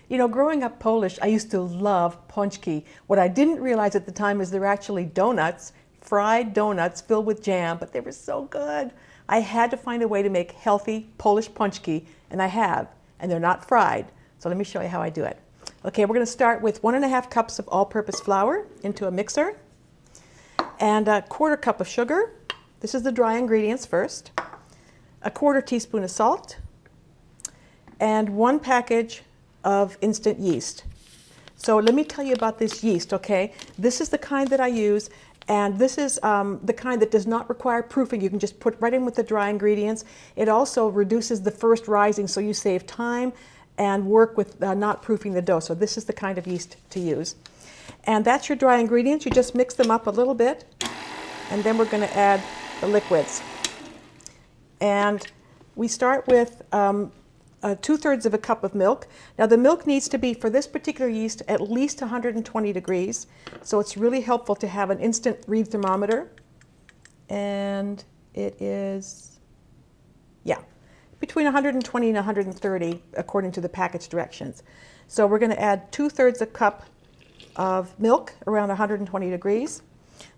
You know, growing up Polish, I used to love pączki. What I didn't realize at the time is they're actually donuts, fried donuts filled with jam, but they were so good. I had to find a way to make healthy Polish pączki, and I have, and they're not fried. So let me show you how I do it. Okay, we're going to start with 1½ cups of all-purpose flour into a mixer, and a 1/4 cup of sugar. This is the dry ingredients first. A 1/4 teaspoon of salt, and 1 package of instant yeast. So let me tell you about this yeast, okay? This is the kind that I use, and this is the kind that does not require proofing. You can just put right in with the dry ingredients. It also reduces the first rising, so you save time and work with not proofing the dough. So this is the kind of yeast to use. And that's your dry ingredients. You just mix them up a little bit, and then we're going to add the liquids. And we start with 2/3 of a cup of milk. Now the milk needs to be, for this particular yeast, at least 120 degrees. So it's really helpful to have an instant read thermometer. And it is, yeah, between 120 and 130 according to the package directions. So we're going to add 2/3 a cup of milk around 120 degrees.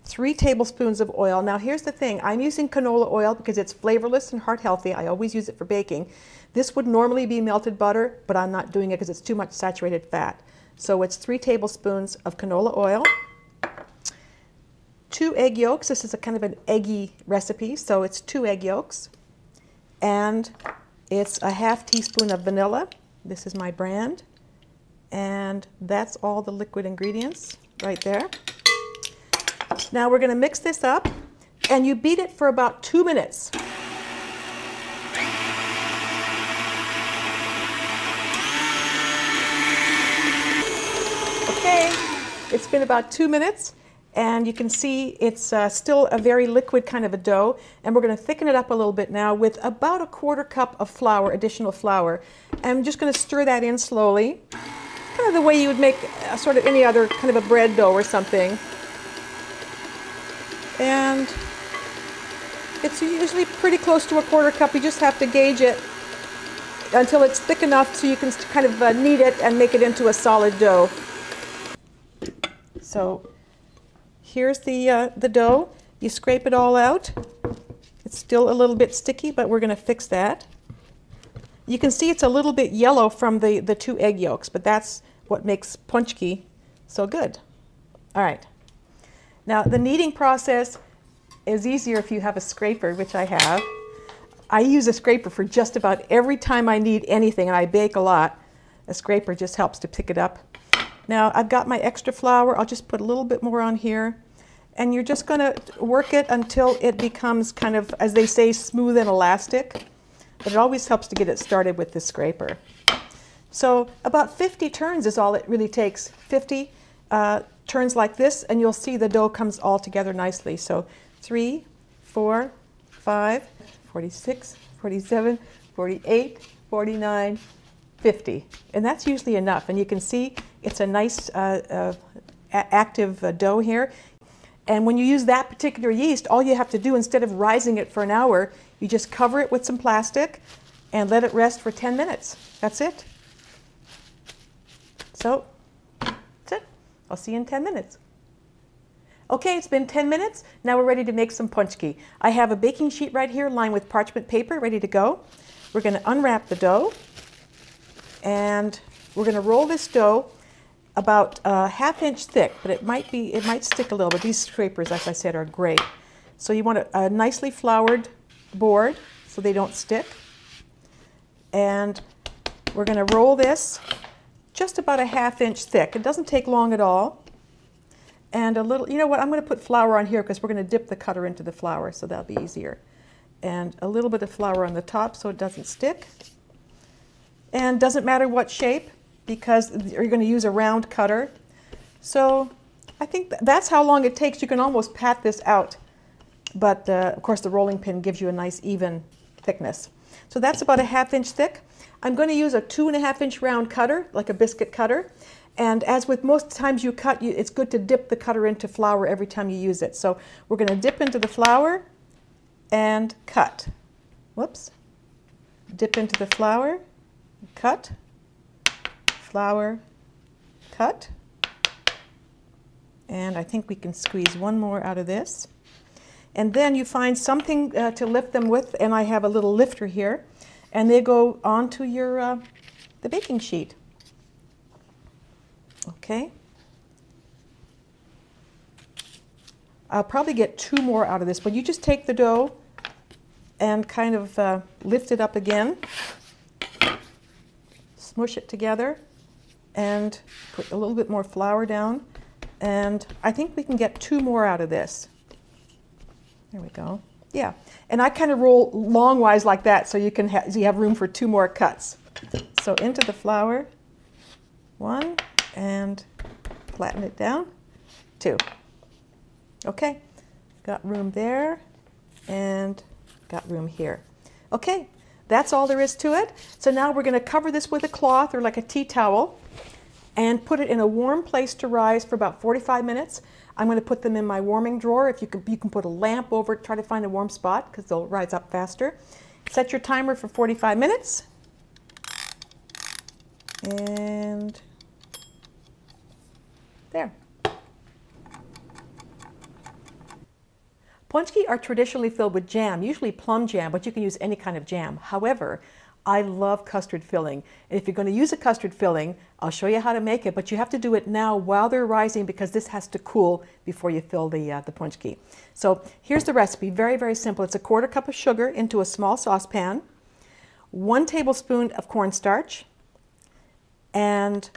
3 tablespoons of oil. Now here's the thing, I'm using canola oil because it's flavorless and heart healthy. I always use it for baking. This would normally be melted butter, but I'm not doing it because it's too much saturated fat. So it's 3 tablespoons of canola oil. 2 egg yolks. This is a kind of an eggy recipe, so it's 2 egg yolks. And it's a 1/2 teaspoon of vanilla. This is my brand. And that's all the liquid ingredients right there. Now we're going to mix this up, and you beat it for about 2 minutes. Okay, it's been about 2 minutes, and you can see it's still a very liquid kind of a dough, and we're going to thicken it up a little bit now with about a 1/4 cup of flour, additional flour. I'm just going to stir that in slowly, kind of the way you would make sort of any other kind of a bread dough or something. And it's usually pretty close to a 1/4 cup. You just have to gauge it until it's thick enough so you can kind of knead it and make it into a solid dough. So here's the dough. You scrape it all out. It's still a little bit sticky, but we're going to fix that. You can see it's a little bit yellow from the 2 egg yolks, but that's what makes pączki so good. All right. Now, the kneading process is easier if you have a scraper, which I have. I use a scraper for just about every time I knead anything, and I bake a lot. A scraper just helps to pick it up. Now, I've got my extra flour. I'll just put a little bit more on here. And you're just going to work it until it becomes kind of, as they say, smooth and elastic. But it always helps to get it started with the scraper. So about 50 turns is all it really takes. 50 turns like this, and you'll see the dough comes all together nicely. So 3, 4, 5, 46, 47, 48, 49, 50. And that's usually enough. And you can see it's a nice active dough here. And when you use that particular yeast, all you have to do, instead of rising it for an hour, you just cover it with some plastic and let it rest for 10 minutes. That's it. So that's it. I'll see you in 10 minutes. Okay, it's been 10 minutes. Now we're ready to make some pączki. I have a baking sheet right here lined with parchment paper ready to go. We're going to unwrap the dough, and we're going to roll this dough about a 1/2 inch thick, but it might stick a little, but these scrapers, as I said, are great. So you want a nicely floured board so they don't stick. And we're going to roll this just about a 1/2 inch thick. It doesn't take long at all. And a little, you know what, I'm going to put flour on here because we're going to dip the cutter into the flour, so that'll be easier. And a little bit of flour on the top so it doesn't stick. And doesn't matter what shape, because you're going to use a round cutter. So I think that's how long it takes. You can almost pat this out. But of course the rolling pin gives you a nice even thickness. So that's about a 1/2 inch thick. I'm going to use a 2½ inch round cutter, like a biscuit cutter. And as with most times you cut, it's good to dip the cutter into flour every time you use it. So we're going to dip into the flour and cut. Whoops. Dip into the flour, cut, flour cut. And I think we can squeeze one more out of this. And then you find something to lift them with, and I have a little lifter here, and they go onto your the baking sheet. Okay. I'll probably get 2 more out of this, but you just take the dough and kind of lift it up again, smush it together, and put a little bit more flour down. And I think we can get 2 more out of this. There we go. Yeah, and I kind of roll longwise like that, so you can you have room for 2 more cuts. So into the flour, 1, and flatten it down, 2. Okay, got room there, and got room here. Okay, that's all there is to it. So now we're going to cover this with a cloth or like a tea towel, and put it in a warm place to rise for about 45 minutes. I'm going to put them in my warming drawer. If you can put a lamp over it, try to find a warm spot because they'll rise up faster. Set your timer for 45 minutes. And there. Pączki are traditionally filled with jam, usually plum jam, but you can use any kind of jam. However, I love custard filling. And if you're going to use a custard filling, I'll show you how to make it, but you have to do it now while they're rising because this has to cool before you fill the pączki. So here's the recipe, very, very simple. It's a 1/4 cup of sugar into a small saucepan, 1 tablespoon of cornstarch, and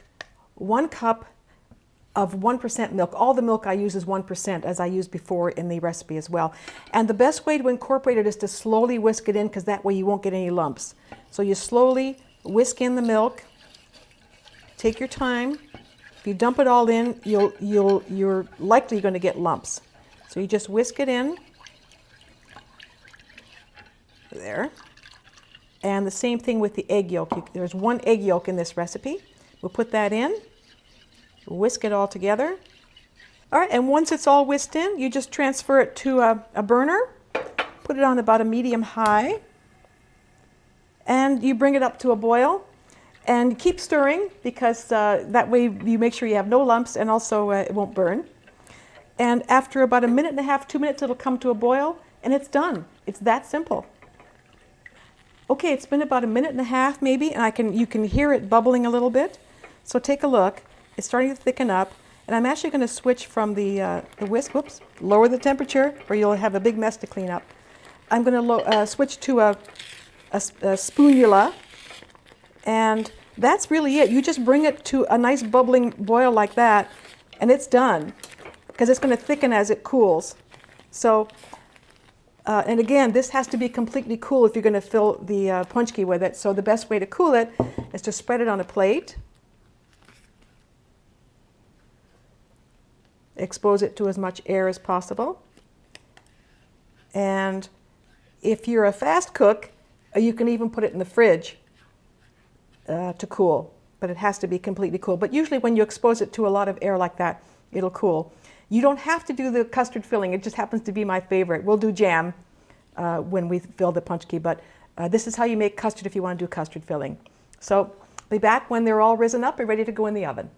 1 cup of 1% milk. All the milk I use is 1%, as I used before in the recipe as well. And the best way to incorporate it is to slowly whisk it in, because that way you won't get any lumps. So you slowly whisk in the milk. Take your time. If you dump it all in, you're likely going to get lumps. So you just whisk it in. There. And the same thing with the egg yolk. There's 1 egg yolk in this recipe. We'll put that in. Whisk it all together. All right, and once it's all whisked in, you just transfer it to a burner. Put it on about a medium high. And you bring it up to a boil. And keep stirring because that way you make sure you have no lumps and also it won't burn. And after about 1.5 minutes, 2 minutes, it'll come to a boil and it's done. It's that simple. Okay, it's been about 1.5 minutes maybe, and you can hear it bubbling a little bit. So take a look. It's starting to thicken up, and I'm actually going to switch from the whisk. Whoops, lower the temperature, or you'll have a big mess to clean up. I'm going to switch to a spoonula, and that's really it. You just bring it to a nice bubbling boil like that, and it's done, because it's going to thicken as it cools. So, and again, this has to be completely cool if you're going to fill the pączki with it. So the best way to cool it is to spread it on a plate. Expose it to as much air as possible. And if you're a fast cook, you can even put it in the fridge to cool, but it has to be completely cool. But usually when you expose it to a lot of air like that, it'll cool. You don't have to do the custard filling. It just happens to be my favorite. We'll do jam when we fill the pączki, but this is how you make custard if you want to do custard filling. So be back when they're all risen up and ready to go in the oven.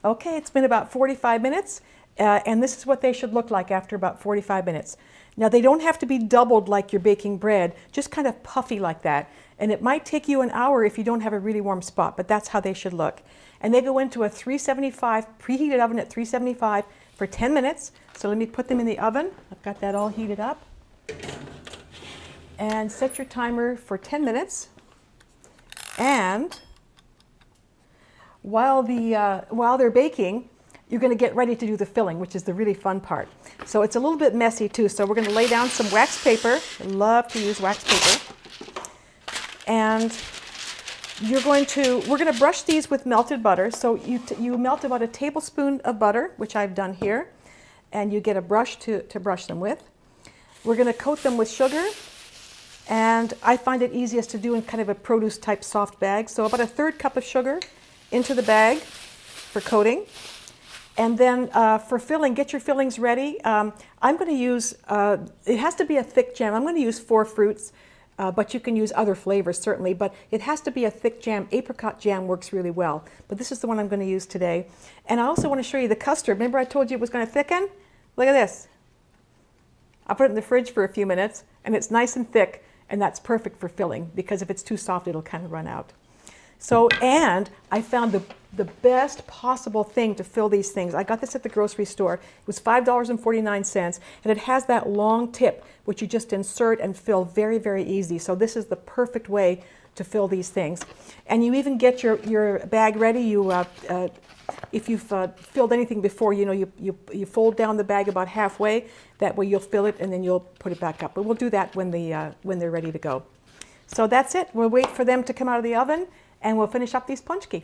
Okay, it's been about 45 minutes, and this is what they should look like after about 45 minutes. Now, they don't have to be doubled like you're baking bread, just kind of puffy like that. And it might take you an hour if you don't have a really warm spot, but that's how they should look. And they go into a 375, preheated oven at 375 for 10 minutes. So let me put them in the oven. I've got that all heated up. And set your timer for 10 minutes. And while they're baking, you're going to get ready to do the filling, which is the really fun part. So it's a little bit messy too. So we're going to lay down some wax paper. I love to use wax paper. And we're going to brush these with melted butter. So you melt about a tablespoon of butter, which I've done here, and you get a brush to brush them with. We're going to coat them with sugar. And I find it easiest to do in kind of a produce type soft bag. So about a 1/3 cup of sugar into the bag for coating. And then for filling, get your fillings ready. I'm going to use, it has to be a thick jam. I'm going to use 4 fruits. but you can use other flavors certainly, but it has to be a thick jam. Apricot jam works really well, but this is the one I'm going to use today. And I also want to show you the custard. Remember I told you it was going to thicken? Look at this. I'll put it in the fridge for a few minutes, and it's nice and thick, and that's perfect for filling, because if it's too soft, it'll kind of run out. So, and I found the best possible thing to fill these things. I got this at the grocery store. It was $5.49, and it has that long tip, which you just insert and fill very, very easy. So this is the perfect way to fill these things. And you even get your bag ready. If you've filled anything before, you fold down the bag about halfway. That way you'll fill it, and then you'll put it back up. But we'll do that when they're ready to go. So that's it. We'll wait for them to come out of the oven, and we'll finish up these punchki.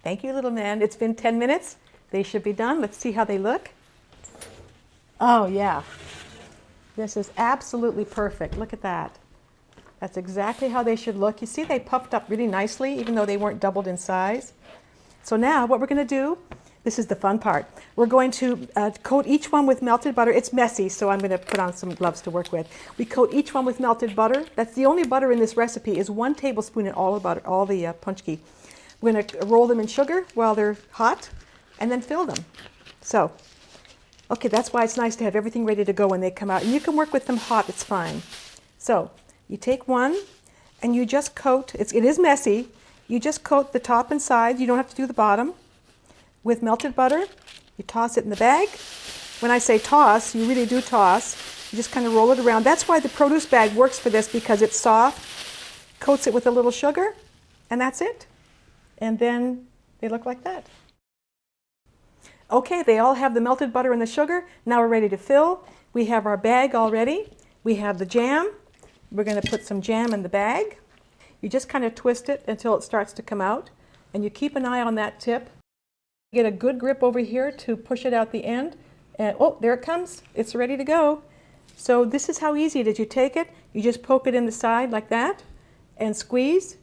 Thank you, little man. It's been 10 minutes. They should be done. Let's see how they look. Oh, yeah. This is absolutely perfect. Look at that. That's exactly how they should look. You see, they puffed up really nicely, even though they weren't doubled in size. So now what we're going to do, this is the fun part. We're going to coat each one with melted butter. It's messy, so I'm going to put on some gloves to work with. We coat each one with melted butter. That's the only butter in this recipe, is 1 tablespoon in all the butter, all the punchki. We're going to roll them in sugar while they're hot, and then fill them. So, okay, that's why it's nice to have everything ready to go when they come out. And you can work with them hot, it's fine. So, you take one, and you just coat, it is messy, you just coat the top and sides, you don't have to do the bottom, with melted butter. You toss it in the bag. When I say toss, you really do toss. You just kind of roll it around. That's why the produce bag works for this, because it's soft, coats it with a little sugar, and that's it. And then they look like that. Okay, they all have the melted butter and the sugar. Now we're ready to fill. We have our bag all ready. We have the jam. We're going to put some jam in the bag. You just kind of twist it until it starts to come out, and you keep an eye on that tip. Get a good grip over here to push it out the end, and oh, there it comes. It's ready to go. So this is how easy it is. You take it, you just poke it in the side like that, and squeeze.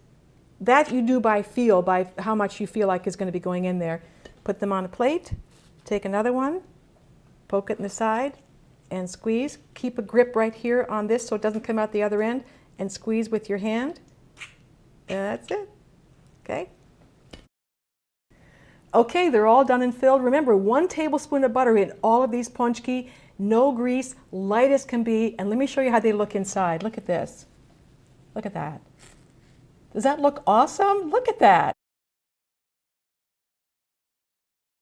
That you do by feel, by how much you feel like is going to be going in there. Put them on a plate, take another one, poke it in the side, and squeeze. Keep a grip right here on this so it doesn't come out the other end, and squeeze with your hand. And that's it. Okay? Okay, they're all done and filled. Remember, 1 tablespoon of butter in all of these punchki, no grease, light as can be. And let me show you how they look inside. Look at this. Look at that. Does that look awesome? Look at that.